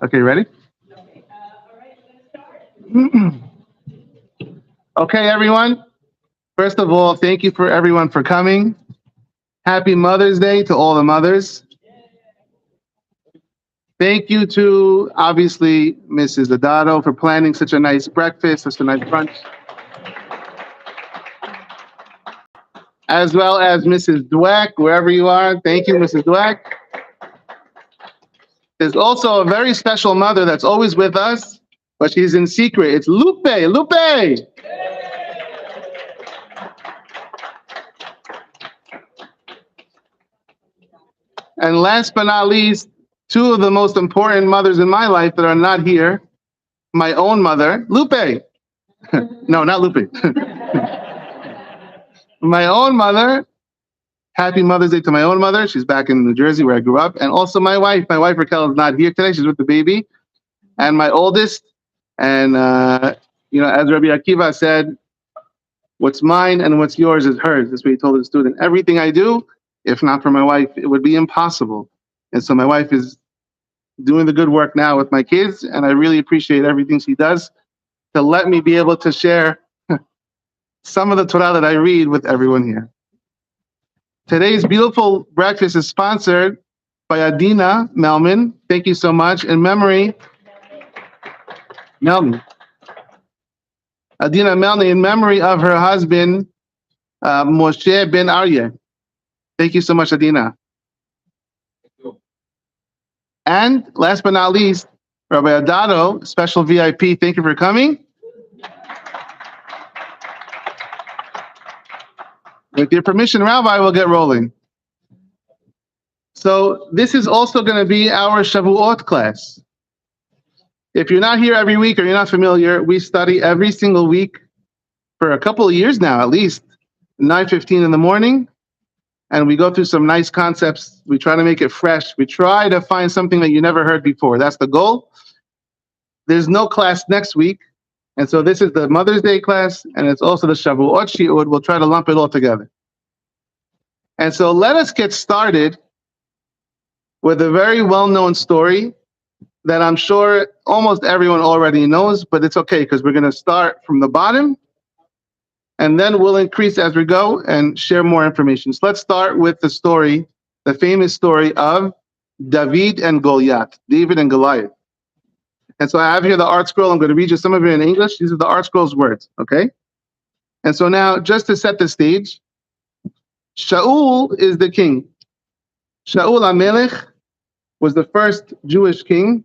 Okay, ready? Okay, everyone. First of all, thank you for everyone for coming. Happy Mother's Day to all the mothers. Thank you to, obviously, Mrs. Adado for planning such a nice breakfast, such a nice brunch. As well as Mrs. Dweck, wherever you are. Thank you, Mrs. Dweck. There's also a very special mother that's always with us, but she's in secret. It's Lupe. Lupe! And last but not least, two of the most important mothers in my life that are not here. My own mother, Lupe. No, not Lupe. My own mother. Happy Mother's Day to my own mother. She's back in New Jersey where I grew up. And also my wife. My wife, Raquel, is not here today. She's with the baby. And my oldest. And, as Rabbi Akiva said, what's mine and what's yours is hers. That's what he told the student. Everything I do, if not for my wife, it would be impossible. And so my wife is doing the good work now with my kids. And I really appreciate everything she does to let me be able to share some of the Torah that I read with everyone here. Today's beautiful breakfast is sponsored by Adina Melman. Thank you so much. In memory, Melman. Adina Melman, in memory of her husband, Moshe ben Aryeh. Thank you so much, Adina. And last but not least, Rabbi Adado, special VIP. Thank you for coming. With your permission, Rabbi, we'll get rolling. So this is also going to be our Shavuot class. If you're not here every week or you're not familiar, we study every single week for a couple of years now, at least 9:15 in the morning. And we go through some nice concepts. We try to make it fresh. We try to find something that you never heard before. That's the goal. There's no class next week. And so this is the Mother's Day class, and it's also the Shavuot Shi'ud. We'll try to lump it all together. And so let us get started with a very well-known story that I'm sure almost everyone already knows, but it's okay because we're going to start from the bottom, and then we'll increase as we go and share more information. So let's start with the story, the famous story of David and Goliath, David and Goliath. And so I have here the art scroll. I'm going to read you some of it in English. These are the art scroll's words, okay? And so now, just to set the stage, Shaul is the king. Shaul HaMelech was the first Jewish king,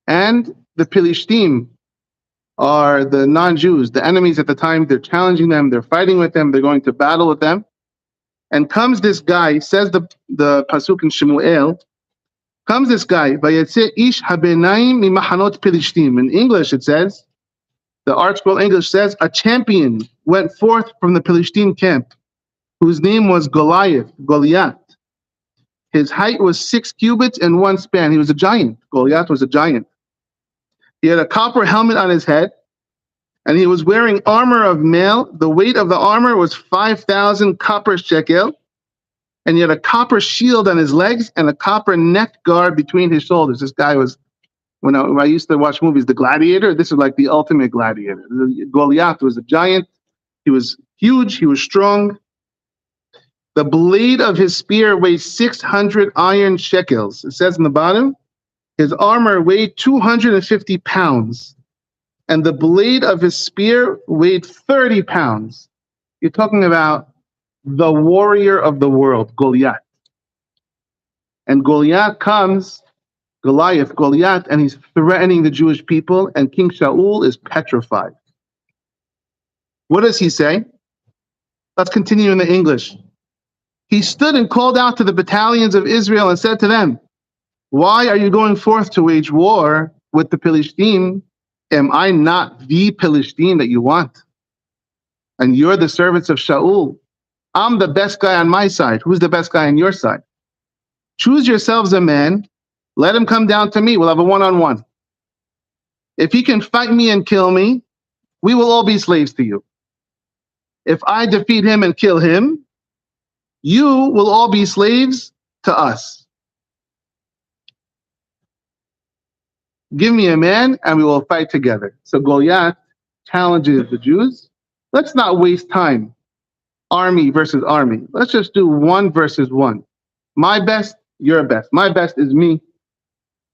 and the Pilishtim are the non-Jews, the enemies at the time. They're challenging them. They're fighting with them. They're going to battle with them. And comes this guy, says the Pasuk in Shemuel, comes this guy, Vayetze ish habenaim mimachanot Pilishtim. In English, it says, the art scroll English says, a champion went forth from the Pilishtim camp, whose name was Goliath. His height was 6 cubits and 1 span. He was a giant. Goliath was a giant. He had a copper helmet on his head, and he was wearing armor of mail. The weight of the armor was 5,000 copper shekel. And he had a copper shield on his legs and a copper neck guard between his shoulders. This guy was, when I used to watch movies, the gladiator. This is like the ultimate gladiator. Goliath was a giant. He was huge. He was strong. The blade of his spear weighed 600 iron shekels. It says in the bottom, his armor weighed 250 pounds. And the blade of his spear weighed 30 pounds. You're talking about the warrior of the world, Goliath. And Goliath, and he's threatening the Jewish people, and King Shaul is petrified. What does he say? Let's continue in the English. He stood and called out to the battalions of Israel and said to them, why are you going forth to wage war with the Pilishtim? Am I not the Pilishtim that you want? And you're the servants of Shaul. I'm the best guy on my side. Who's the best guy on your side? Choose yourselves a man. Let him come down to me. We'll have a one-on-one. If he can fight me and kill me, we will all be slaves to you. If I defeat him and kill him, you will all be slaves to us. Give me a man and we will fight together. So Goliath challenges the Jews. Let's not waste time. Army versus army. Let's just do one versus one. My best, your best. My best is me.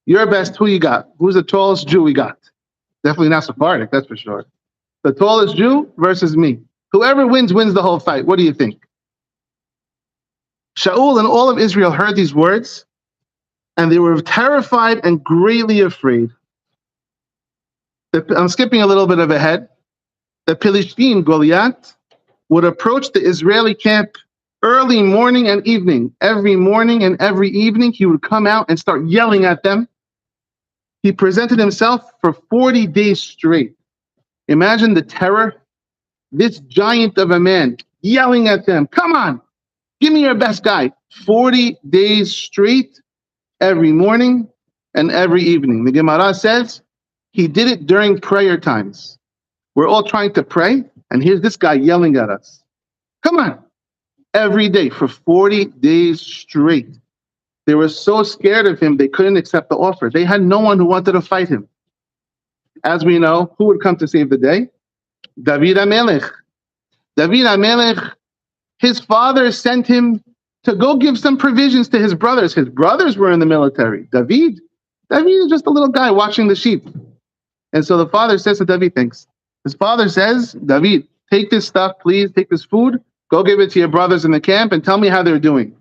Your best, who you got? Who's the tallest Jew we got? Definitely not Sephardic, that's for sure. The tallest Jew versus me. Whoever wins, wins the whole fight. What do you think? Shaul and all of Israel heard these words, and they were terrified and greatly afraid. I'm skipping a little bit of ahead. The Philistine, Goliath, would approach the Israeli camp early morning and evening. Every morning and every evening, he would come out and start yelling at them. He presented himself for 40 days straight. Imagine the terror. This giant of a man yelling at them, come on, give me your best guy. 40 days straight, every morning and every evening. The Gemara says he did it during prayer times. We're all trying to pray, and here's this guy yelling at us. Come on, every day for 40 days straight. They were so scared of him, they couldn't accept the offer. They had no one who wanted to fight him. As we know, who would come to save the day? David HaMelech. David HaMelech, his father sent him to go give some provisions to his brothers. His brothers were in the military. David is just a little guy watching the sheep. And so the father says to David, thanks. His father says, David, take this stuff, please, take this food, go give it to your brothers in the camp and tell me how they're doing.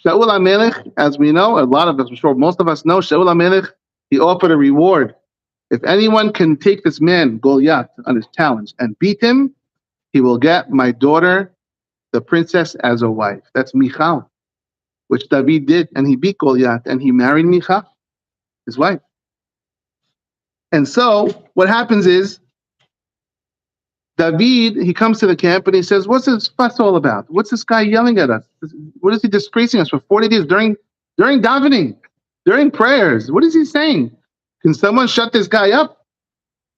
Shaul HaMelech, as we know, a lot of us, I'm sure most of us know, Shaul HaMelech, he offered a reward. If anyone can take this man, Goliath, on his challenge and beat him, he will get my daughter, the princess, as a wife. That's Michal, which David did, and he beat Goliath, and he married Michal, his wife. And so what happens is, David, he comes to the camp and he says, what's this fuss all about? What's this guy yelling at us? What is he disgracing us for 40 days during davening, during prayers? What is he saying? Can someone shut this guy up?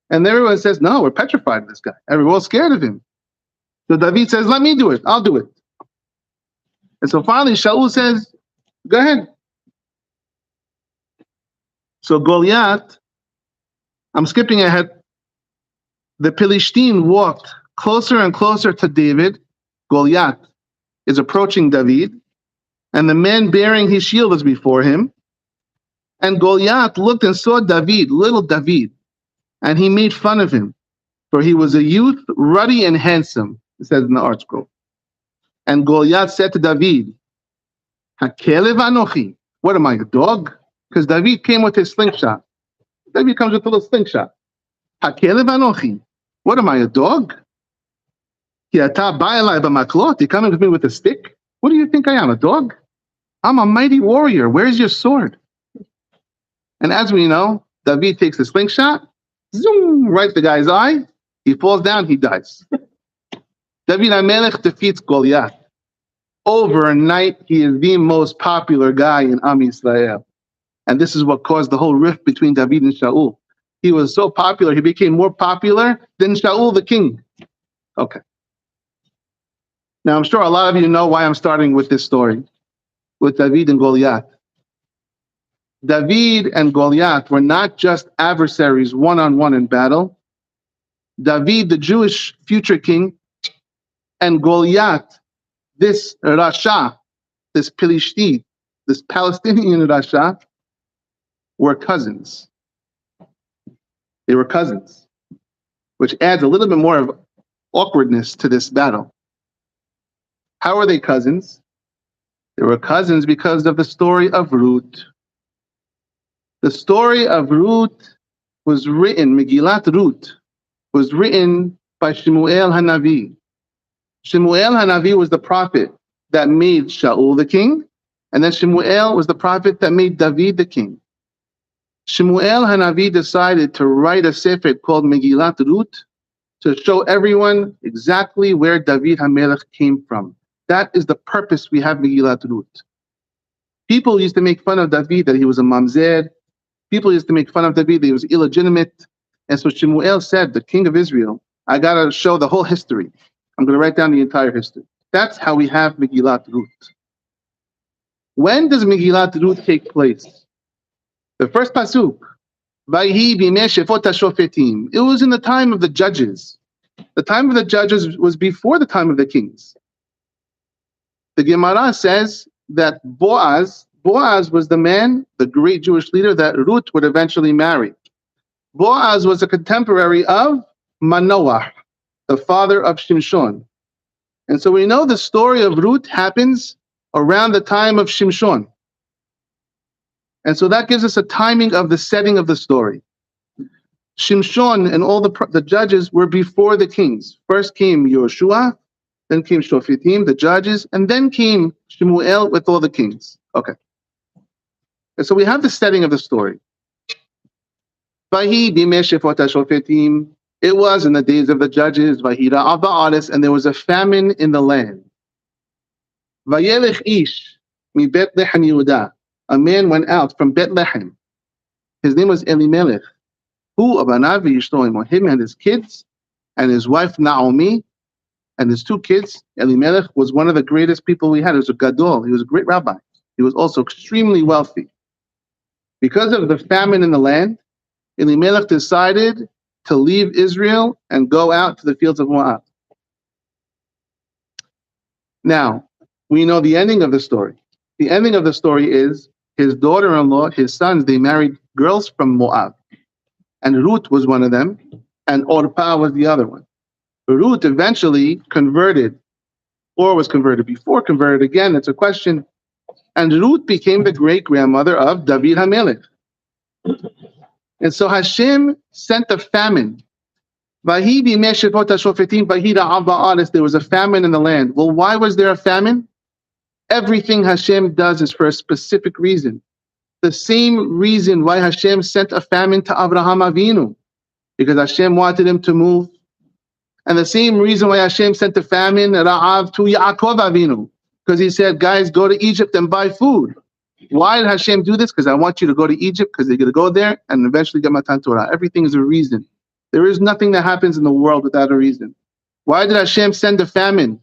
And everyone says, no, we're petrified of this guy. Everyone's scared of him. So David says, let me do it. I'll do it. And so finally, Shaul says, go ahead. So Goliath, I'm skipping ahead. The Philistine walked closer and closer to David. Goliath is approaching David, and the man bearing his shield was before him. And Goliath looked and saw David, little David, and he made fun of him, for he was a youth, ruddy and handsome, it says in the art scroll. And Goliath said to David, Hakelev anochi, what am I, a dog? Because David came with his slingshot. David comes with a little slingshot. Hakelev anochi, what am I, a dog? You're coming with me with a stick? What do you think I am, a dog? I'm a mighty warrior. Where's your sword? And as we know, David takes the slingshot, zoom, right the guy's eye. He falls down, he dies. David HaMelech defeats Goliath. Overnight, he is the most popular guy in Am Yisrael. And this is what caused the whole rift between David and Shaul. He was so popular, he became more popular than Shaul the king. Okay. Now, I'm sure a lot of you know why I'm starting with this story, with David and Goliath. David and Goliath were not just adversaries one-on-one in battle. David, the Jewish future king, and Goliath, this Rasha, this Philistine, this Palestinian Rasha, were cousins. They were cousins, which adds a little bit more of awkwardness to this battle. How are they cousins? They were cousins because of the story of Ruth. The story of Ruth was written, Megillat Ruth, was written by Shemuel HaNavi. Shemuel HaNavi was the prophet that made Shaul the king, and then Shemuel was the prophet that made David the king. Shemuel HaNavi decided to write a sefer called Megillat Ruth to show everyone exactly where David HaMelech came from. That is the purpose we have Megillat Ruth. People used to make fun of David that he was a mamzer. People used to make fun of David that he was illegitimate. And so Shemuel said, the king of Israel, I got to show the whole history. I'm going to write down the entire history. That's how we have Megillat Ruth. When does Megillat Ruth take place? The first pasuk, It was in the time of the judges. The time of the judges was before the time of the kings. The Gemara says that Boaz was the man, the great Jewish leader that Ruth would eventually marry. Boaz was a contemporary of Manoah, the father of Shimshon. And so we know the story of Ruth happens around the time of Shimshon. And so that gives us a timing of the setting of the story. Shimshon and all the judges were before the kings. First came Yehoshua, then came Shofetim, the judges, and then came Shemuel with all the kings. Okay. And so we have the setting of the story. It was in the days of the judges, and there was a famine in the land. A man went out from Bethlehem. His name was Elimelech. Him and his kids, and his wife Naomi, and his two kids. Elimelech was one of the greatest people we had. He was a gadol. He was a great rabbi. He was also extremely wealthy. Because of the famine in the land, Elimelech decided to leave Israel and go out to the fields of Moab. Now, we know the ending of the story. The ending of the story is his daughter-in-law, his sons, they married girls from Moab. And Ruth was one of them, and Orpah was the other one. Ruth eventually converted, or was converted before converted again, it's a question. And Ruth became the great-grandmother of David HaMelech. And so Hashem sent a famine. There was a famine in the land. Well, why was there a famine? Everything Hashem does is for a specific reason. The same reason why Hashem sent a famine to Abraham Avinu, because Hashem wanted him to move. And the same reason why Hashem sent a famine, Ra'av, to Yaakov Avinu, because he said, guys, go to Egypt and buy food. Why did Hashem do this? Because I want you to go to Egypt, because they're going to go there and eventually get Matan Torah. Everything is a reason. There is nothing that happens in the world without a reason. Why did Hashem send a famine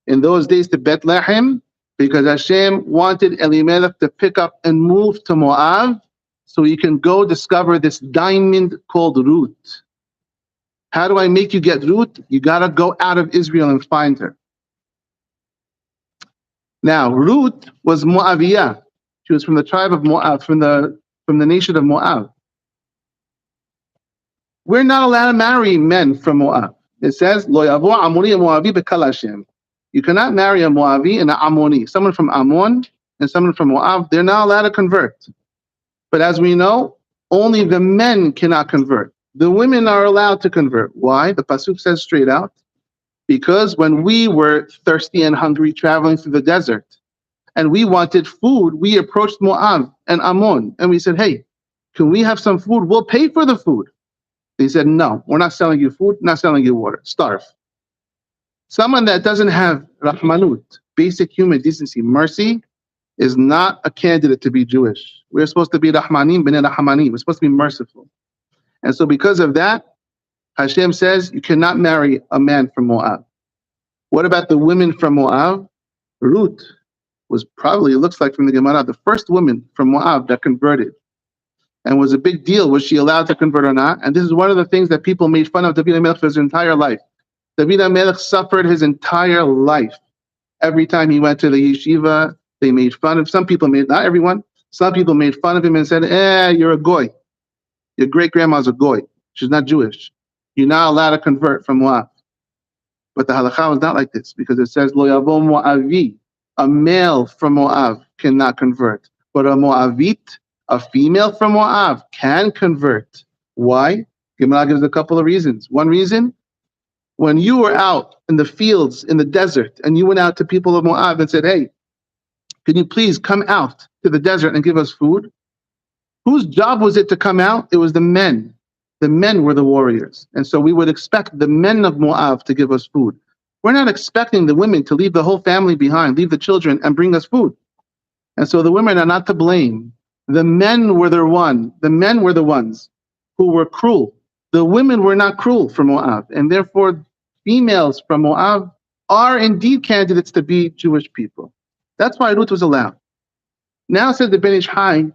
in those days to Bethlehem? Because Hashem wanted Elimelech to pick up and move to Moab so he can go discover this diamond called Ruth. How do I make you get Ruth? You got to go out of Israel and find her. Now, Ruth was Moabiyah. She was from the tribe of Moab, from the nation of Moab. We're not allowed to marry men from Moab. It says, Lo yavo Amori Moabi bekal Hashem. You cannot marry a Moabi and an Ammoni. Someone from Ammon and someone from Moab, they're not allowed to convert. But as we know, only the men cannot convert. The women are allowed to convert. Why? The Pasuk says straight out, because when we were thirsty and hungry traveling through the desert, and we wanted food, we approached Moab and Ammon, and we said, hey, can we have some food? We'll pay for the food. They said, no, we're not selling you food, not selling you water. Starve. Someone that doesn't have rahmanut, basic human decency, mercy, is not a candidate to be Jewish. We're supposed to be rahmanim b'nei rahmanim. We're supposed to be merciful. And so because of that, Hashem says you cannot marry a man from Moab. What about the women from Moab? Ruth was probably, it looks like from the Gemara, the first woman from Moab that converted. And was a big deal. Was she allowed to convert or not? And this is one of the things that people made fun of David HaMelech for his entire life. David HaMelech suffered his entire life. Every time he went to the yeshiva, they made fun of, some people made, not everyone, some people made fun of him and said, you're a goy. Your great-grandma's a goy. She's not Jewish. You're not allowed to convert from Moab. But the halakha was not like this, because it says, Lo yavo Moavi, a male from Moab cannot convert. But a Moabit, a female from Moab, can convert. Why? Gemara gives a couple of reasons. One reason, when you were out in the fields, in the desert, and you went out to people of Moab and said, hey, can you please come out to the desert and give us food? Whose job was it to come out? It was the men. The men were the warriors. And so we would expect the men of Moab to give us food. We're not expecting the women to leave the whole family behind, leave the children, and bring us food. And so the women are not to blame. The men were the ones who were cruel. The women were not cruel from Moab. And therefore, females from Moab are indeed candidates to be Jewish people. That's why Ruth was allowed. Now says the Ben Ish Hai,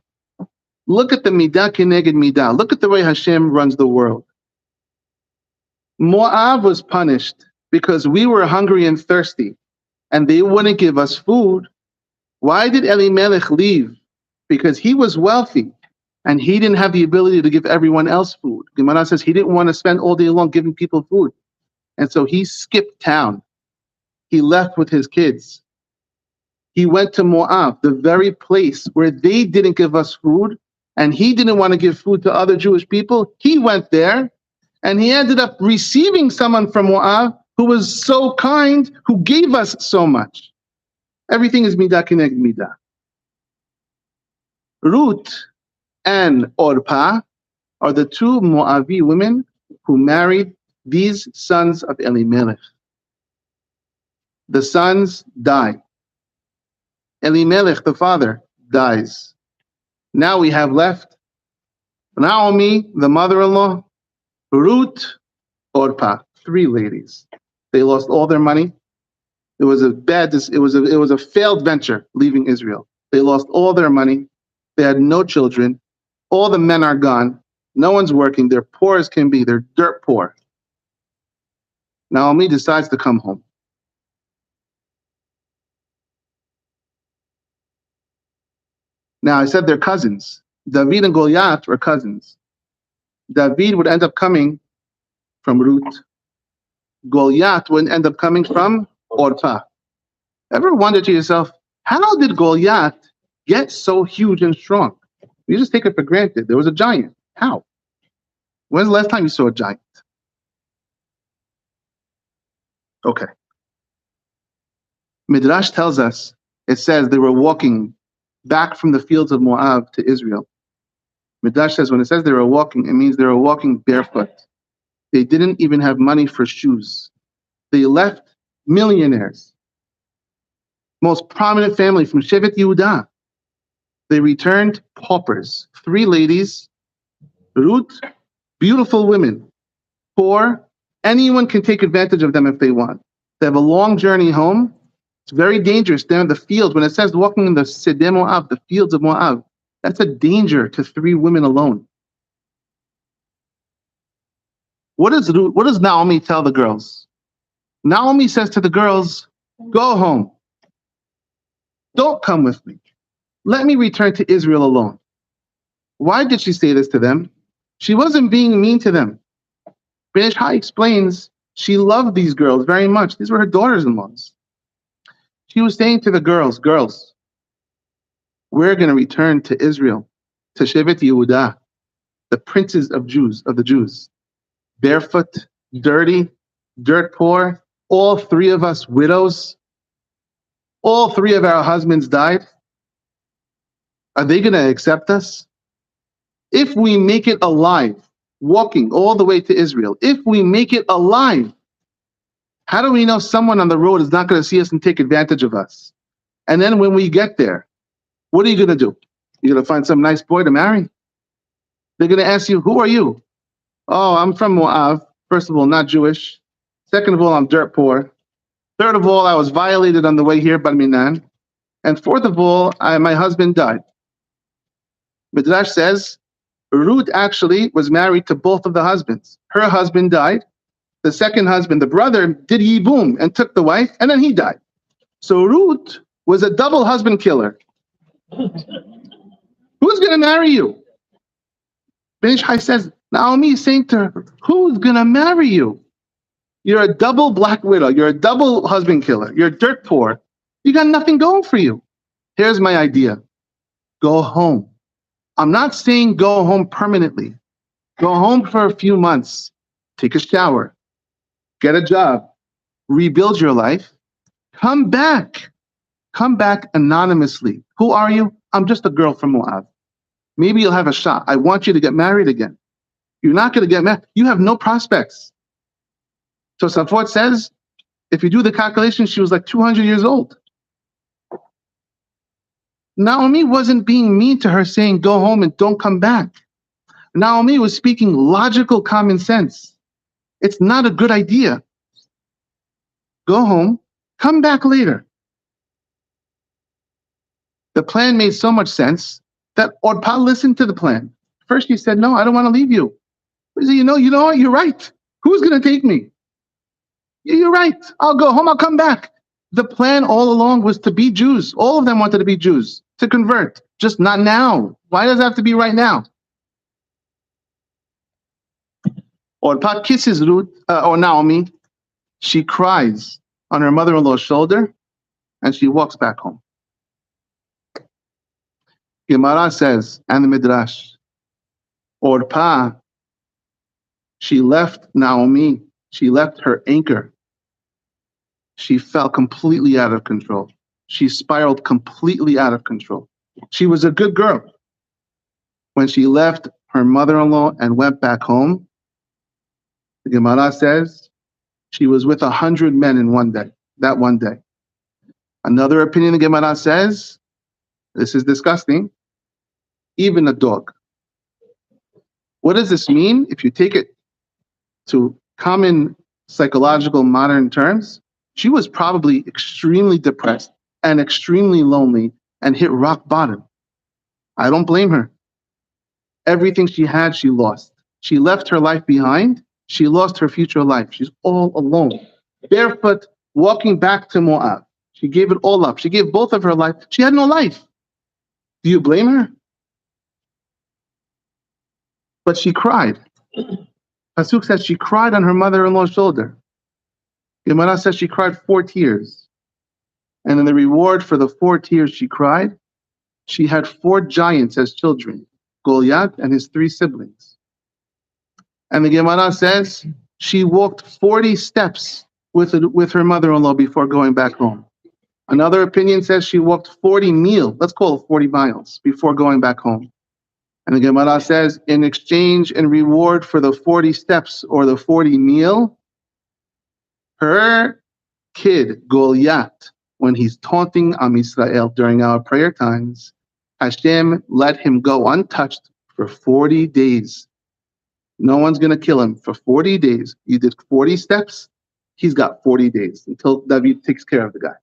Look at the midah keneged midah. Look at the way Hashem runs the world. Moab was punished because we were hungry and thirsty, and they wouldn't give us food. Why did Elimelech leave? Because he was wealthy, and he didn't have the ability to give everyone else food. Gemara says he didn't want to spend all day long giving people food. And so he skipped town. He left with his kids. He went to Moab, the very place where they didn't give us food, and he didn't want to give food to other Jewish people. He went there, and he ended up receiving someone from Moab who was so kind, who gave us so much. Everything is midah keneged midah. Ruth and Orpah are the two Moabi women who married these sons of Elimelech. The sons die. Elimelech, the father, dies. Now we have left Naomi, the mother-in-law, Ruth, Orpah, three ladies. They lost all their money. It was a failed venture leaving Israel. They lost all their money. They had no children. All the men are gone. No one's working. They're poor as can be. They're dirt poor. Naomi decides to come home. Now, I said they're cousins. David and Goliath were cousins. David would end up coming from Ruth. Goliath would end up coming from Orpah. Ever wonder to yourself, how did Goliath get so huge and strong? You just take it for granted. There was a giant. How? When's the last time you saw a giant? Okay. Midrash tells us, it says they were walking back from the fields of Moab to Israel. Midrash says when it says they were walking, it means they were walking barefoot. They didn't even have money for shoes. They left millionaires. Most prominent family from Shevet Yehudah. They returned paupers. Three ladies, Ruth, beautiful women, poor. Anyone can take advantage of them if they want. They have a long journey home. It's very dangerous. They're in the field. When it says walking in the Sedeh Moab, the fields of Moab, that's a danger to three women alone. What does Naomi tell the girls? Naomi says to the girls, go home. Don't come with me. Let me return to Israel alone. Why did she say this to them? She wasn't being mean to them. Ben Ish Hai explains she loved these girls very much. These were her daughters-in-laws. She was saying to the girls, we're going to return to Israel, to Shevet Yehudah, the princes of the Jews. Barefoot, dirty, dirt poor, all three of us widows. All three of our husbands died. Are they going to accept us? If we make it alive, walking all the way to Israel, if we make it alive, how do we know someone on the road is not going to see us and take advantage of us? And then when we get there, what are you going to do? You're going to find some nice boy to marry? They're going to ask you, who are you? Oh, I'm from Moab. First of all, not Jewish. Second of all, I'm dirt poor. Third of all, I was violated on the way here by Minan. And fourth of all, my husband died. Midrash says, Ruth actually was married to both of the husbands. Her husband died. The second husband, the brother, did yibum and took the wife, and then he died. So Ruth was a double husband killer. Who's going to marry you? Ben Ish Hai says, Naomi is saying to her, who's going to marry you? You're a double black widow. You're a double husband killer. You're dirt poor. You got nothing going for you. Here's my idea. Go home. I'm not saying go home permanently. Go home for a few months. Take a shower. Get a job. Rebuild your life. Come back. Come back anonymously. Who are you? I'm just a girl from Moab. Maybe you'll have a shot. I want you to get married again. You're not going to get married. You have no prospects. So Safot says, if you do the calculation, she was like 200 years old. Naomi wasn't being mean to her, saying, go home and don't come back. Naomi was speaking logical common sense. It's not a good idea. Go home, come back later. The plan made so much sense that Orpah listened to the plan. First she said, no, I don't want to leave you. He said, you know what? You're right. Who's going to take me? You're right. I'll go home. I'll come back. The plan all along was to be Jews. All of them wanted to be Jews, to convert. Just not now. Why does it have to be right now? Orpah kisses Naomi. She cries on her mother-in-law's shoulder, and she walks back home. Gemara says, and the Midrash, Orpah, she left Naomi. She left her anchor. She fell completely out of control. She spiraled completely out of control. She was a good girl. When she left her mother-in-law and went back home, the Gemara says she was with 100 men in one day, that one day. Another opinion the Gemara says, this is disgusting, even a dog. What does this mean? If you take it to common psychological modern terms, she was probably extremely depressed and extremely lonely and hit rock bottom. I don't blame her. Everything she had, she lost. She left her life behind. She lost her future life. She's all alone, barefoot, walking back to Moab. She gave it all up. She gave both of her life. She had no life. Do you blame her? But she cried. Pasuk says she cried on her mother-in-law's shoulder. Gemara says she cried 4 tears. And in the reward for the 4 tears she cried, she had 4 giants as children, Goliath and his 3 siblings. And the Gemara says she walked 40 steps with her mother-in-law before going back home. Another opinion says she walked 40 miles, let's call it 40 miles, before going back home. And the Gemara says, in exchange and reward for the 40 steps or the 40 meal, her kid, Goliath, when he's taunting Am Israel during our prayer times, Hashem let him go untouched for 40 days. No one's going to kill him for 40 days. You did 40 steps, he's got 40 days until David takes care of the guy.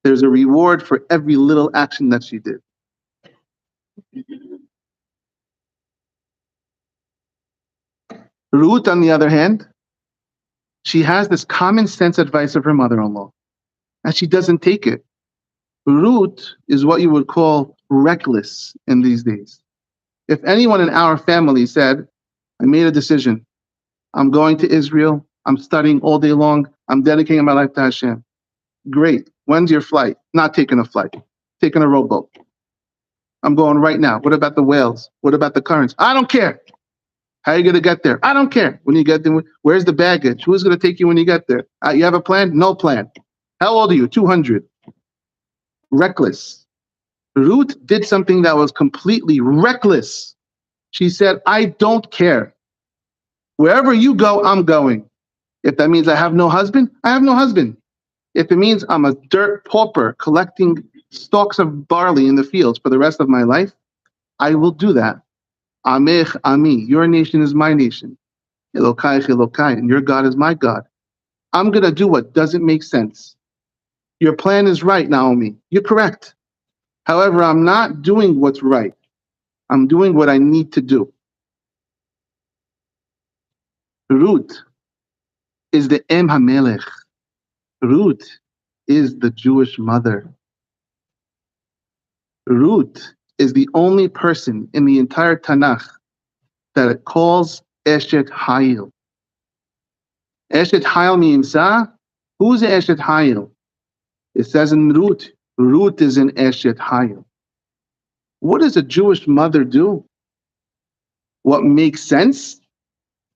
There's a reward for every little action that she did. Ruth, on the other hand, she has this common sense advice of her mother-in-law, and she doesn't take it. Ruth is what you would call reckless in these days. If anyone in our family said, I made a decision, I'm going to Israel, I'm studying all day long, I'm dedicating my life to Hashem. Great. When's your flight? Not taking a flight, taking a rowboat. I'm going right now. What about the whales? What about the currents? I don't care. How are you going to get there? I don't care. When you get there, where's the baggage? Who's going to take you when you get there? You have a plan? No plan. How old are you? 200. Reckless. Ruth did something that was completely reckless. She said, I don't care. Wherever you go, I'm going. If that means I have no husband, I have no husband. If it means I'm a dirt pauper collecting stalks of barley in the fields for the rest of my life, I will do that. Amech Ami, your nation is my nation. Elokai Elokai, and your God is my God. I'm going to do what doesn't make sense. Your plan is right, Naomi. You're correct. However, I'm not doing what's right. I'm doing what I need to do. Ruth is the Em HaMelech. Ruth is the Jewish mother. Ruth is the only person in the entire Tanakh that it calls Eshet Hayil. Eshet Hayil means, who's Eshet Hayil? It says in Ruth, Ruth is an Eshet Hayil. What does a Jewish mother do? What makes sense?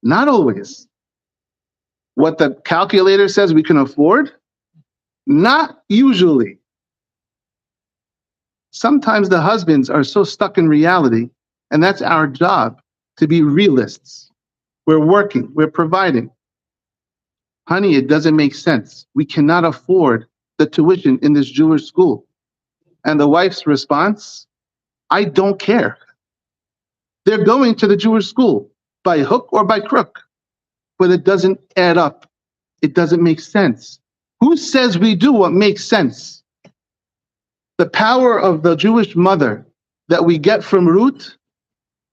Not always. What the calculator says we can afford? Not usually. Sometimes the husbands are so stuck in reality, and that's our job, to be realists. We're working, we're providing. Honey, it doesn't make sense. We cannot afford the tuition in this Jewish school. And the wife's response, I don't care. They're going to the Jewish school by hook or by crook, but it doesn't add up. It doesn't make sense. Who says we do what makes sense? The power of the Jewish mother that we get from Ruth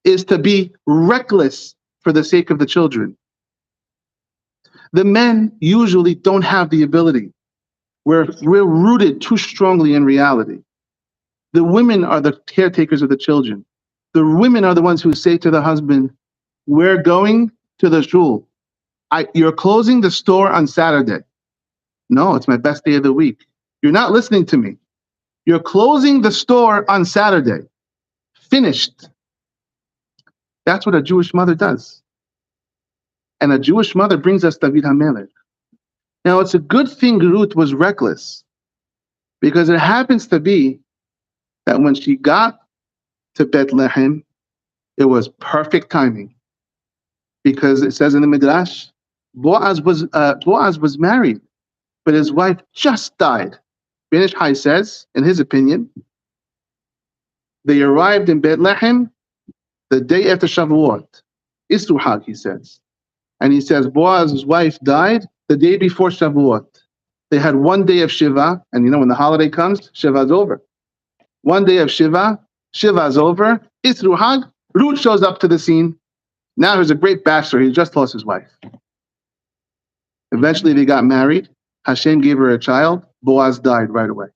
is to be reckless for the sake of the children. The men usually don't have the ability. We're rooted too strongly in reality. The women are the caretakers of the children. The women are the ones who say to the husband, we're going to the shul. You're closing the store on Saturday. No, it's my best day of the week. You're not listening to me. You're closing the store on Saturday. Finished. That's what a Jewish mother does. And a Jewish mother brings us David HaMelech. Now, it's a good thing Ruth was reckless, because it happens to be that when she got to Bethlehem, it was perfect timing. Because it says in the Midrash, Boaz was married, but his wife just died. Ben Ish Chai says, in his opinion, they arrived in Bethlehem the day after Shavuot. Isru Hag, he says. And he says Boaz's wife died the day before Shavuot. They had 1 day of Shiva, and when the holiday comes, Shiva's over. 1 day of Shiva, Shiva's over. Isru Hag, Ruth shows up to the scene. Now he's a great bachelor. He just lost his wife. Eventually they got married. Hashem gave her a child. Boaz died right away.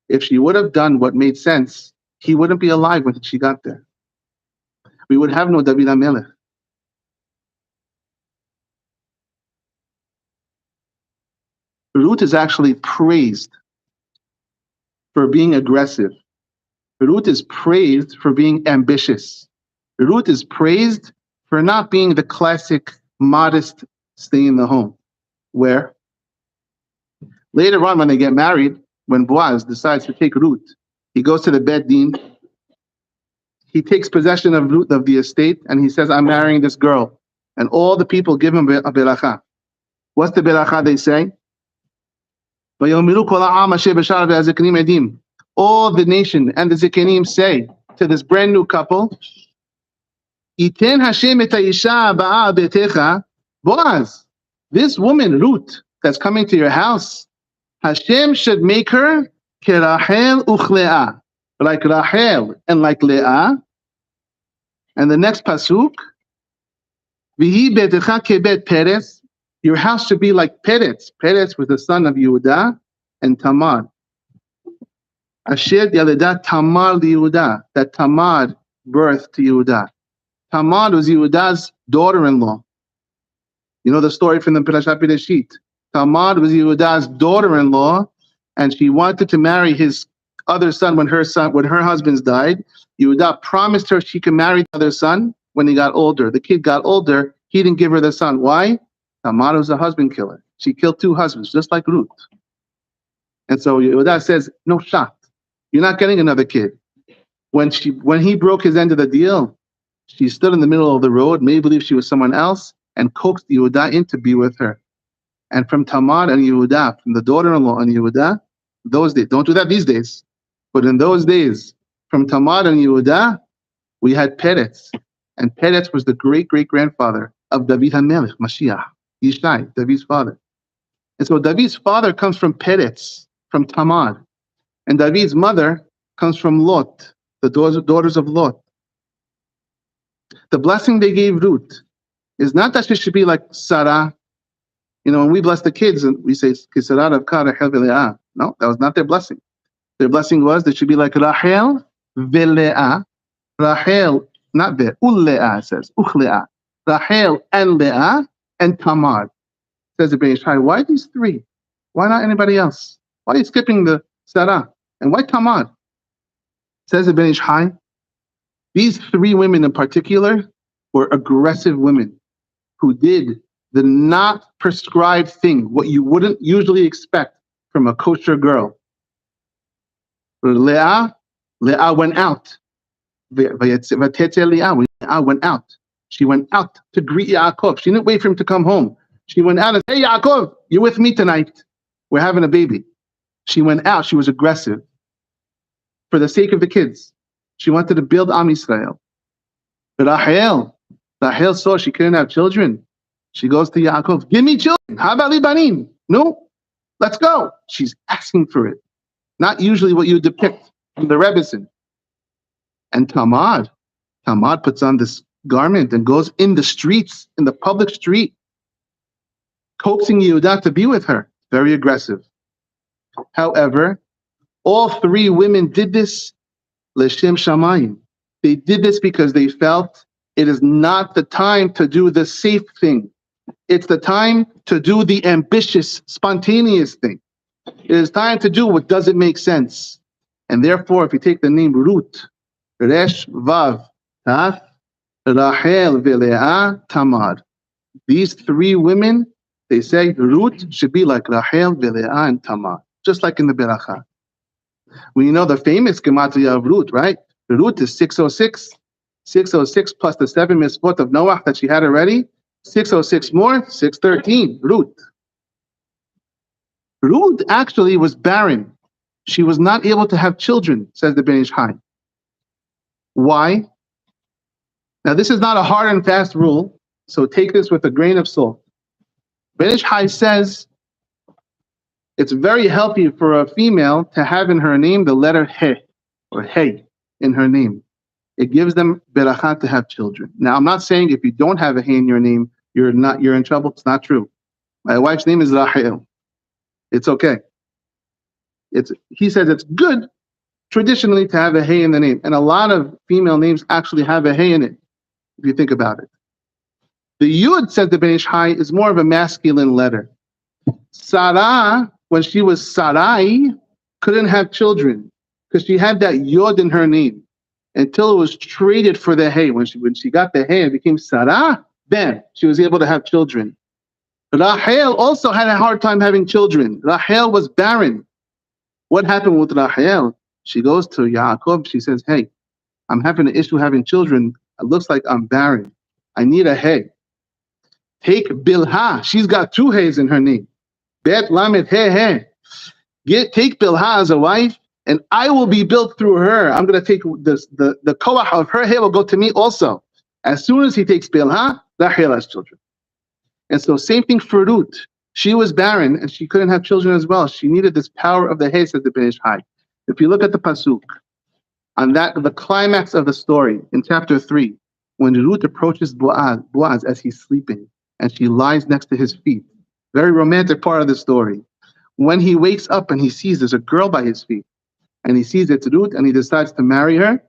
If she would have done what made sense, he wouldn't be alive when she got there. We would have no David HaMelech. Ruth is actually praised for being aggressive. Ruth is praised for being ambitious. Ruth is praised for not being the classic modest stay in the home. Where later on when they get married, when Boaz decides to take Ruth, he goes to the Beit Din. He takes possession of Ruth, of the estate, and he says, I'm marrying this girl. And all the people give him a beracha. What's the beracha they say? All the nation and the Zikanim say to this brand new couple, Iten Hashem et ha'isha ba'a betecha. Boaz, this woman, Ruth, that's coming to your house, Hashem should make her kerachel uchleah, like Rachel and like Leah. And the next pasuk, Vihi betecha kebet Peretz. Your house should be like Peretz. Peretz was the son of Yehuda and Tamar. Asher yaledah Tamar liYehuda. That Tamar birthed to Yehuda. Tamar was Yehuda's daughter-in-law. You know the story from the Parashat Bereshit. Tamar was Yehuda's daughter-in-law, and she wanted to marry his other son when her husband died. Yehuda promised her she could marry the other son when he got older. The kid got older. He didn't give her the son. Why? Tamar was a husband killer. She killed 2 husbands, just like Ruth. And so Yehuda says, no shot. You're not getting another kid. When he broke his end of the deal, she stood in the middle of the road, made believe she was someone else, and coaxed Yehuda in to be with her. And from Tamar and Yehuda, from the daughter-in-law and Yehuda, those days, don't do that these days, but in those days, from Tamar and Yehuda, we had Peretz. And Peretz was the great-great-grandfather of David HaMelech, Mashiach, Yishai, David's father. And so David's father comes from Peretz, from Tamar. And David's mother comes from Lot, the daughters of Lot. The blessing they gave Ruth is not that she should be like Sarah. When we bless the kids, and we say, no, that was not their blessing. Their blessing was they should be like Rachel veLeah. Rachel, not ve, uLeah, it says, uchleah. Rachel and Leah and Tamar. Says the Ben Ish Chai, why these 3? Why not anybody else? Why are you skipping the Sarah? And why Tamar? Says the Ben Ish Chai, these 3 women in particular were aggressive women who did the not prescribed thing, what you wouldn't usually expect from a kosher girl. Leah went out. Leah went out. She went out to greet Yaakov. She didn't wait for him to come home. She went out and said, hey, Yaakov, you're with me tonight. We're having a baby. She went out. She was aggressive for the sake of the kids. She wanted to build Am Yisrael. But Rachel saw she couldn't have children. She goes to Yaakov, give me children. How about Libanim? No, let's go. She's asking for it. Not usually what you depict from the Rebbetzin. And Tamar puts on this garment and goes in the streets, in the public street, coaxing Yehuda to be with her. Very aggressive. However, all three women did this l'shem shamayim. They did this because they felt it is not the time to do the safe thing. It's the time to do the ambitious, spontaneous thing. It is time to do what doesn't make sense. And therefore, if you take the name Ruth, Resh Vav Taf, Rachel Ve'Leah Tamar, these three women, they say Ruth should be like Rachel, Ve'Leah, and Tamar, just like in the Beracha. We know the famous gematria of Ruth, right? Ruth is 606. 606 plus the 7 mitzvot of Noah that she had already. 606 more, 613. Ruth. Ruth actually was barren. She was not able to have children, says the Ben Ish Chai. Why? Now, this is not a hard and fast rule, so take this with a grain of salt. Ben Ish Chai says it's very healthy for a female to have in her name the letter He, or Hey, in her name. It gives them berachah to have children. Now, I'm not saying if you don't have a Hey in your name, you're in trouble. It's not true. My wife's name is Rachel. It's okay. He says it's good traditionally to have a Hey in the name. And a lot of female names actually have a Hey in it, if you think about it. The Yud, said the Ben Ish Chai, is more of a masculine letter. Sarah, when she was Sarai, couldn't have children because she had that Yod in her name until it was traded for the Hey. When she got the Hey and became Sarah, then she was able to have children. Rachel also had a hard time having children. Rachel was barren. What happened with Rachel? She goes to Yaakov. She says, hey, I'm having an issue having children. It looks like I'm barren. I need a Hey. Take Bilhah. She's got 2 Heys in her name. Bet Lamed He. Take Bilhah as a wife, and I will be built through her. I'm going to take the koach of her Hey will go to me also. As soon as he takes Bilhah, Rachel has children. And so same thing for Ruth. She was barren, and she couldn't have children as well. She needed this power of the Hey, says the Ben Ish Chai. If you look at the pasuk, on the climax of the story in chapter 3, when Ruth approaches Boaz as he's sleeping, and she lies next to his feet. Very romantic part of the story. When he wakes up and he sees there's a girl by his feet, and he sees it's Ruth, and he decides to marry her,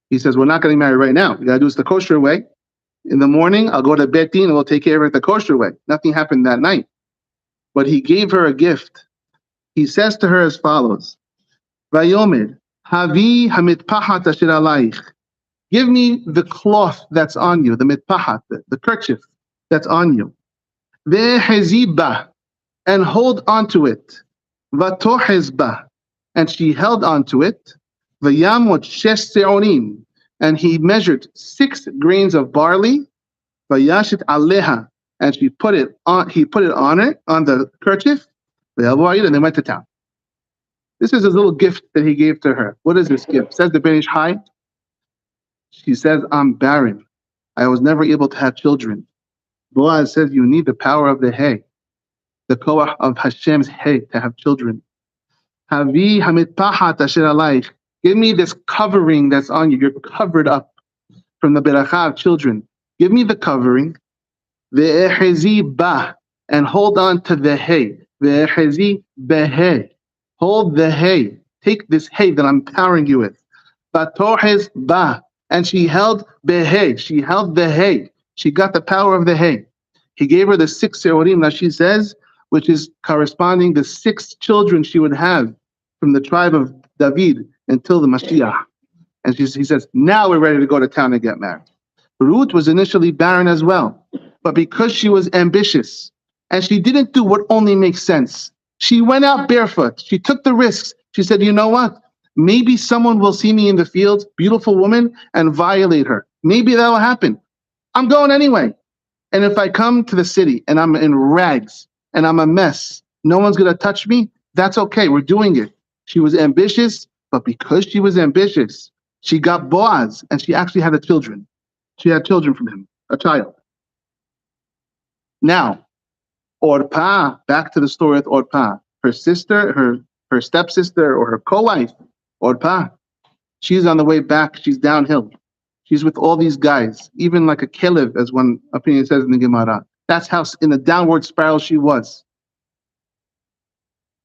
he says, we're not getting married right now. We got to do this the kosher way. In the morning, I'll go to Bet Din and we'll take care of it the kosher way. Nothing happened that night. But he gave her a gift. He says to her as follows, Vayomer, Havi hamitpahat asher alayich. Give me the cloth that's on you, the mitpahat, the kerchief that's on you. Ve'heziba, and hold onto it. Vatohezba, and she held onto it. Vayamot shesh se'orim, and he measured 6 grains of barley. Vayashit aleha, and he put it on the kerchief. And they went to town. This is his little gift that he gave to her. What is this gift? Says the Ben Ish Chai. She says, I'm barren. I was never able to have children. Boaz says you need the power of the Hey, the koach of Hashem's Hey to have children. Havi hamitpahat asher alayich. Give me this covering that's on you. You're covered up from the beracha of children. Give me the covering. Ve'ehezi ba, and hold on to the Hey. Ve'ehezi behe. Hold the Hey. Take this Hey that I'm powering you with. Vatohez ba, and she held behe. She held the Hey. She got the power of the Hey. He gave her the 6 seorim, that she says, which is corresponding to 6 children she would have from the tribe of David until the Mashiach. And he says, now we're ready to go to town and get married. Ruth was initially barren as well, but because she was ambitious and she didn't do what only makes sense, she went out barefoot. She took the risks. She said, you know what? Maybe someone will see me in the field, beautiful woman, and violate her. Maybe that will happen. I'm going anyway. And if I come to the city and I'm in rags and I'm a mess, no one's going to touch me. That's okay. We're doing it. She was ambitious, but because she was ambitious, she got Boaz, and she actually had children. She had children from him, a child. Now, Orpah, back to the story with Orpah. Her sister, her stepsister, or her co-wife, Orpah. She's on the way back. She's downhill. She's with all these guys, even like a kelev, as one opinion says in the Gemara. That's how in a downward spiral she was.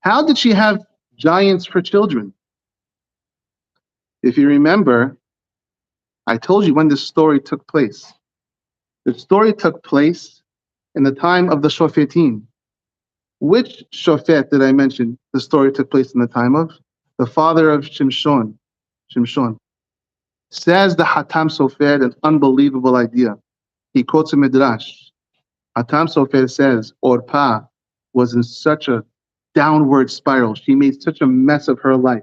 How did she have giants for children? If you remember, I told you when this story took place. The story took place in the time of the Shofetim. Which Shofet did I mention the story took place in the time of? The father of Shimshon. Says the Hatam Sofer an unbelievable idea. He quotes a midrash. Hatam Sofer says Orpah was in such a downward spiral. She made such a mess of her life.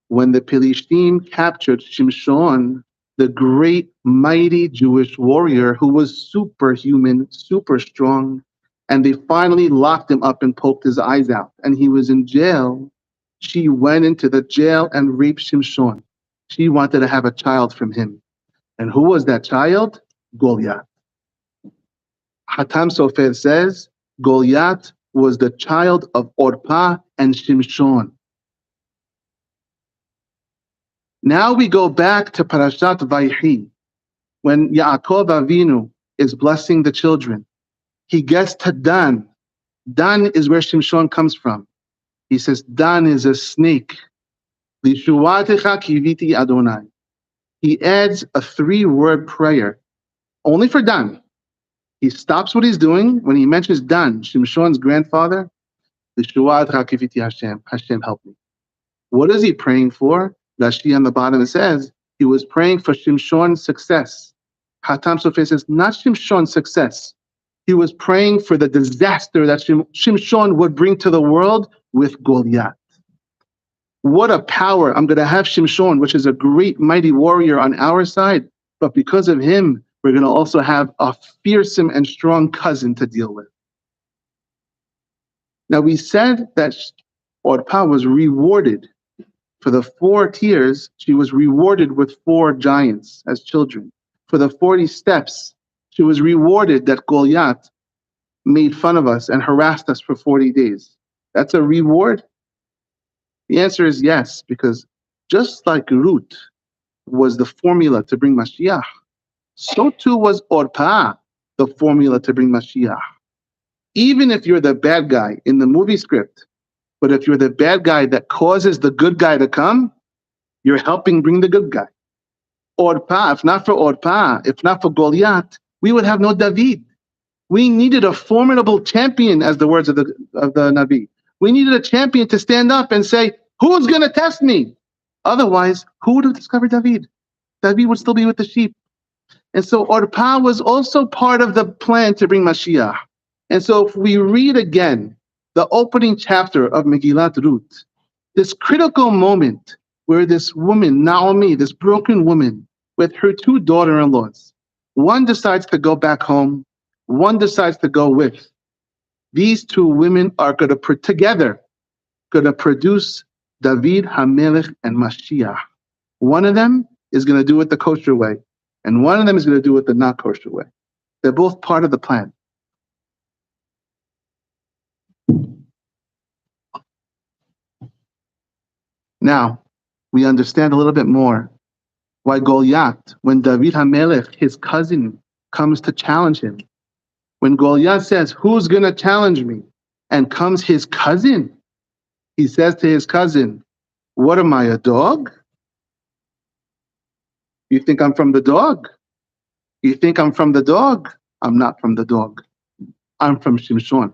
When the Pelishtim captured Shimshon, the great, mighty Jewish warrior who was superhuman, super strong, and they finally locked him up and poked his eyes out, and he was in jail, she went into the jail and raped Shimshon. She wanted to have a child from him. And who was that child? Goliath. Hatam Sofer says Goliath was the child of Orpah and Shimshon. Now we go back to Parashat Vayhi, when Yaakov Avinu is blessing the children. He gets to Dan. Dan is where Shimshon comes from. He says, Dan is a snake. Lishuatecha kiviti Adonai. He adds a 3-word prayer, only for Dan. He stops what he's doing when he mentions Dan, Shimshon's grandfather. Lishuatecha kiviti Hashem. Hashem, help me. What is he praying for? Rashi on the bottom, it says, he was praying for Shimshon's success. Hatam Sofer says, not Shimshon's success. He was praying for the disaster that Shimshon would bring to the world with Goliath. What a power. I'm going to have Shimshon, which is a great, mighty warrior on our side, but because of him, we're going to also have a fearsome and strong cousin to deal with. Now, we said that Orpah was rewarded for the 4 tears. She was rewarded with 4 giants as children. For the 40 steps, she was rewarded that Goliath made fun of us and harassed us for 40 days. That's a reward? The answer is yes, because just like Ruth was the formula to bring Mashiach, so too was Orpah the formula to bring Mashiach. Even if you're the bad guy in the movie script, but if you're the bad guy that causes the good guy to come, you're helping bring the good guy. Orpah, if not for Orpah, if not for Goliath, we would have no David. We needed a formidable champion, as the words of the Navi. We needed a champion to stand up and say, who's going to test me? Otherwise, who would have discovered David? David would still be with the sheep. And so Orpah was also part of the plan to bring Mashiach. And so if we read again the opening chapter of Megillat Ruth, this critical moment where this woman, Naomi, this broken woman, with her 2 daughter-in-laws, one decides to go back home, one decides to go with. These 2 women are going to put together, going to produce David HaMelech and Mashiach. One of them is going to do it the kosher way, and one of them is going to do it the not kosher way. They're both part of the plan. Now, we understand a little bit more why Goliath, when David HaMelech, his cousin, comes to challenge him, when Goliath says, who's going to challenge me? And comes his cousin, he says to his cousin, what am I, a dog? You think I'm from the dog? You think I'm from the dog? I'm not from the dog. I'm from Shimshon.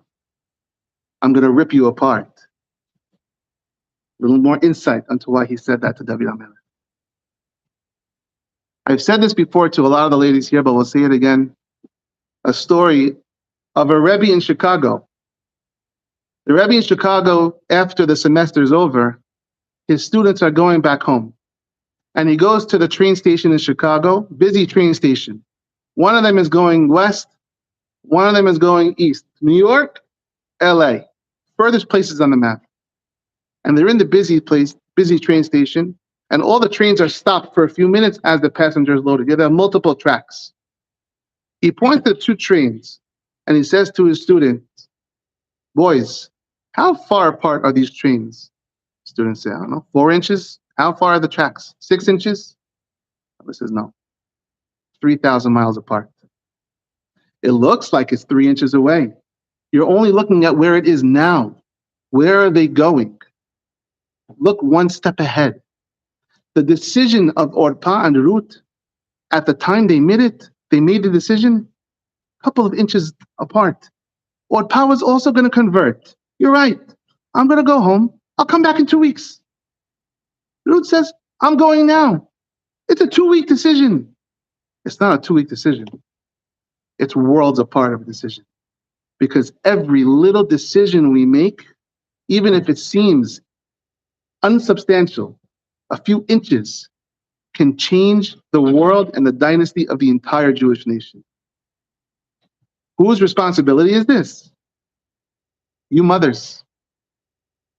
I'm going to rip you apart. A little more insight into why he said that to David HaMelech. I've said this before to a lot of the ladies here, but we'll say it again. A story of a Rebbe in Chicago. The Rebbe in Chicago, after the semester is over, his students are going back home. And he goes to the train station in Chicago, busy train station. One of them is going west, one of them is going east. New York, LA, furthest places on the map. And they're in the busy train station, and all the trains are stopped for a few minutes as the passengers loaded. There are multiple tracks. He points to 2 trains, and he says to his students, boys, how far apart are these trains? Students say, I don't know, 4 inches? How far are the tracks? 6 inches? This says no. 3,000 miles apart. It looks like it's 3 inches away. You're only looking at where it is now. Where are they going? Look one step ahead. The decision of Orpah and Ruth, at the time they made the decision a couple of inches apart. Orpah was also going to convert. You're right. I'm going to go home. I'll come back in 2 weeks. Ruth says, I'm going now. It's a 2-week decision. It's not a 2-week decision. It's worlds apart of a decision. Because every little decision we make, even if it seems unsubstantial, a few inches, can change the world and the dynasty of the entire Jewish nation. Whose responsibility is this? You mothers.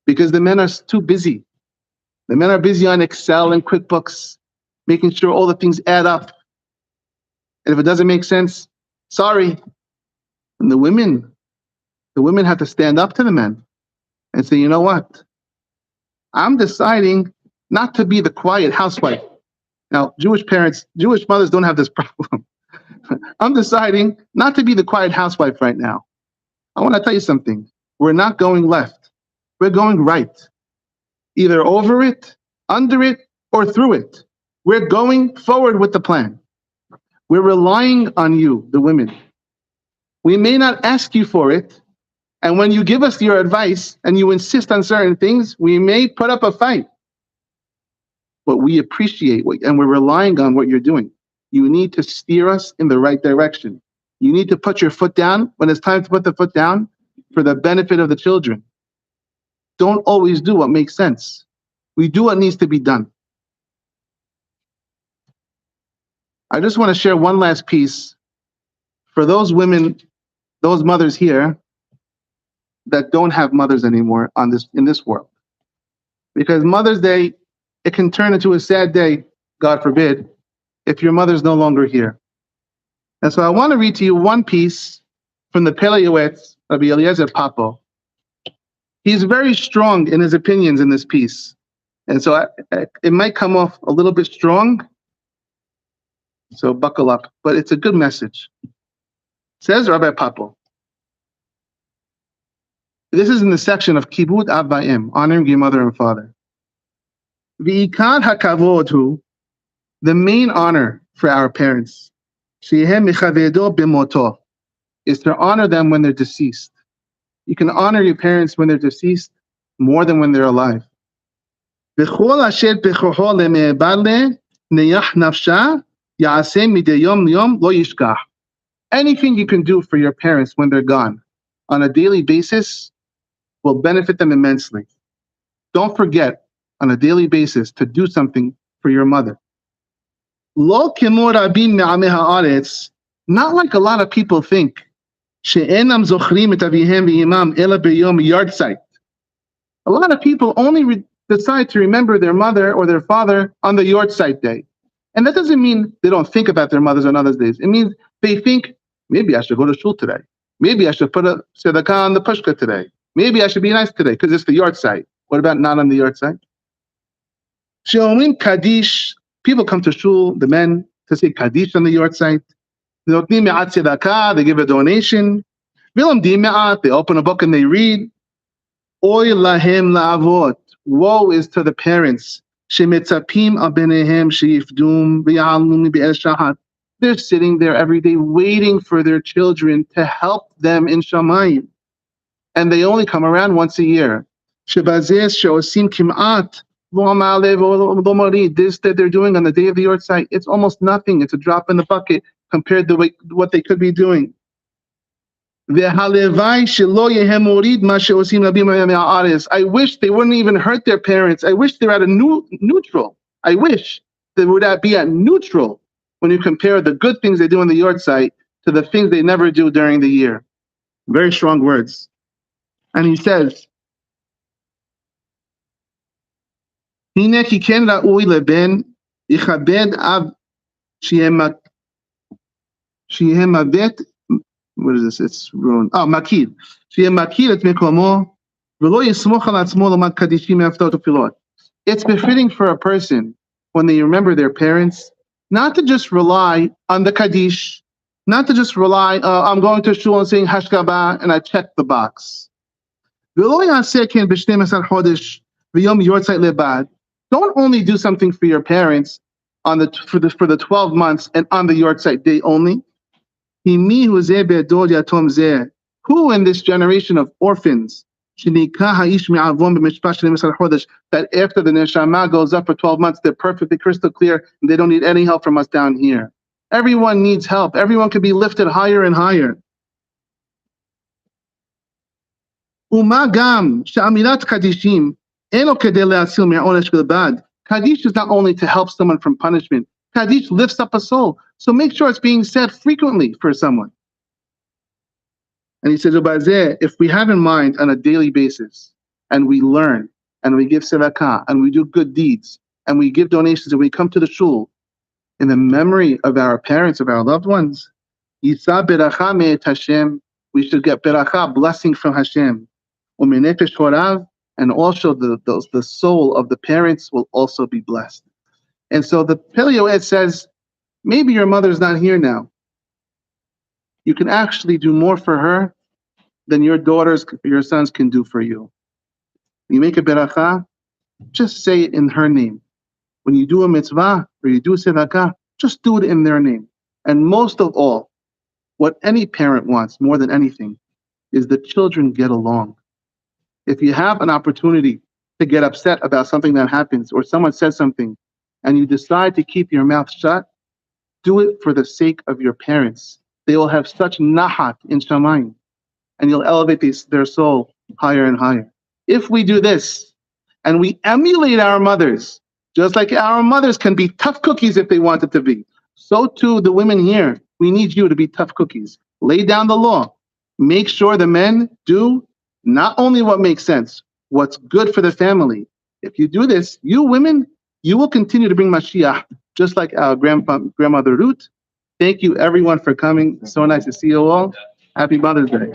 Because the men are too busy. The men are busy on Excel and QuickBooks, making sure all the things add up. And if it doesn't make sense, sorry. And the women have to stand up to the men and say, you know what? I'm deciding not to be the quiet housewife. Now, Jewish mothers don't have this problem. I'm deciding not to be the quiet housewife right now. I want to tell you something. We're not going left. We're going right. Either over it, under it, or through it. We're going forward with the plan. We're relying on you, the women. We may not ask you for it, and when you give us your advice and you insist on certain things, we may put up a fight. But we appreciate and we're relying on what you're doing. You need to steer us in the right direction. You need to put your foot down when it's time to put the foot down for the benefit of the children. Don't always do what makes sense. We do what needs to be done. I just want to share one last piece for those women, those mothers here that don't have mothers anymore in this world. Because Mother's Day, it can turn into a sad day, God forbid, if your mother's no longer here. And so I want to read to you one piece from the Pele Yoetz, Rabbi Eliezer Papo. He's very strong in his opinions in this piece. And so it might come off a little bit strong, so buckle up. But it's a good message. Says Rabbi Papo. This is in the section of Kibud Av Va'im, honoring your mother and father. V'ikar hakavod hu, the main honor for our parents, shehem mechavedo b'moto, is to honor them when they're deceased. You can honor your parents when they're deceased more than when they're alive. V'chol asher bechoho leme'ebar le neyach nafsha ya'aseh midei yom liyom lo yishkach. Anything you can do for your parents when they're gone on a daily basis will benefit them immensely. Don't forget on a daily basis to do something for your mother. Lo kemo rabim me'amei haaretz, not like a lot of people think. She'enam zochrim et avihem v'imam ela b'yom yartzeit. A lot of people only decide to remember their mother or their father on the yartzeit day. And that doesn't mean they don't think about their mothers on other days. It means they think, maybe I should go to shul today. Maybe I should put a tzedakah on the pushka today. Maybe I should be nice today because it's the yartzeit. What about not on the yartzeit? She'omrim kaddish. People come to shul, the men, to say kaddish on the yartzeit. They give a donation. They open a book and they read. Oy lahem la'avot. Woe is to the parents. Shemetzapim abenehem sheifdum v'ya'alum be'el shahat. They're sitting there every day waiting for their children to help them in Shamayim. And they only come around once a year. Shebazeh she'osim kim'at. This that they're doing on the day of the Yortzeit, it's almost nothing. It's a drop in the bucket compared to what they could be doing. I wish they wouldn't even hurt their parents. I wish they're at a neutral. I wish they would be at neutral when you compare the good things they do on the Yortzeit to the things they never do during the year. Very strong words. And he says, הנה כי כן ראוי לבן יכבד אב שיהיה מבט, what is this? It's ruined. מכיר. שיהיה מכיר את מקומו ולא יסמוך על עצמו למד קדישים מהפתעות ותפילות. It's befitting for a person when they remember their parents not to just rely on the Kaddish, not to just rely, I'm going to shul and saying Hashkabah and I check the box. Don't only do something for your parents for the 12 months and on the Yortzeit day only. Who in this generation of orphans that after the neshama goes up for 12 months, they're perfectly crystal clear and they don't need any help from us down here. Everyone needs help. Everyone can be lifted higher and higher. Kaddish is not only to help someone from punishment. Kaddish lifts up a soul. So make sure it's being said frequently for someone. And he says, if we have in mind on a daily basis, and we learn, and we give tzedakah, and we do good deeds, and we give donations, and we come to the shul, in the memory of our parents, of our loved ones, Yisa beracha me'et Hashem, we should get beracha, blessing from Hashem. U'menefesh horav, and also the soul of the parents will also be blessed. And so the Peleoed says, maybe your mother's not here now. You can actually do more for her than your daughters, your sons can do for you. You make a beracha, just say it in her name. When you do a mitzvah or you do a tzedakah, just do it in their name. And most of all, what any parent wants more than anything is the children get along. If you have an opportunity to get upset about something that happens or someone says something and you decide to keep your mouth shut, do it for the sake of your parents. They will have such nahat in Shamayim, and you'll elevate their soul higher and higher. If we do this, and we emulate our mothers, just like our mothers can be tough cookies if they wanted to be, so too the women here, we need you to be tough cookies. Lay down the law. Make sure the men do not only what makes sense, what's good for the family. If you do this, you women, you will continue to bring Mashiach, just like our grandmother Ruth. Thank you everyone for coming. So nice to see you all. Happy Mother's Day.